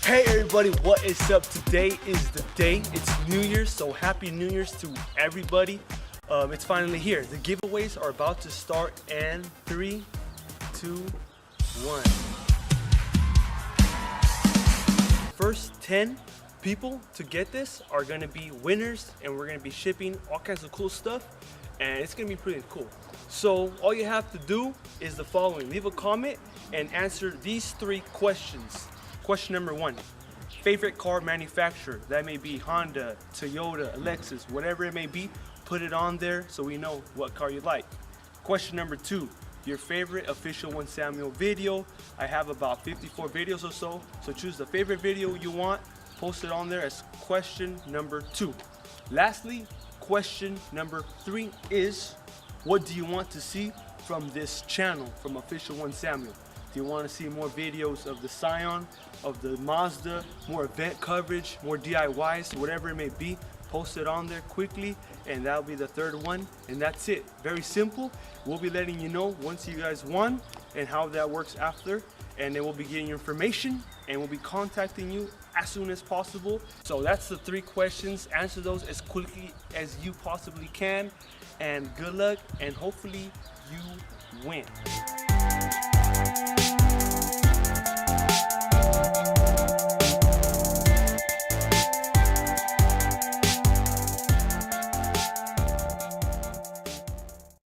Hey everybody, what is up? Today is the day. It's New Year's, so happy New Year's to everybody. It's finally here. The giveaways are about to start in 3, 2, 1. First 10 people to get this are gonna be winners, and we're gonna be shipping all kinds of cool stuff, and it's gonna be pretty cool. So all you have to do is the following: leave a comment and answer these 3 questions. Question number 1, favorite car manufacturer. That may be Honda, Toyota, Lexus, whatever it may be. Put it on there so we know what car you like. Question number 2, your favorite Official1Samuel video. I have about 54 videos or so choose the favorite video you want, post it on there as question number 2. Lastly, question number 3 is, what do you want to see from this channel, from Official1Samuel? Do you want to see more videos of the Scion, of the Mazda, more event coverage, more DIYs, whatever it may be? Post it on there quickly, and that'll be the 3rd one, and that's it. Very simple. We'll be letting you know once you guys won and how that works after, and then we'll be getting your information and we'll be contacting you as soon as possible. So that's the 3 questions. Answer those as quickly as you possibly can, and good luck, and hopefully you win.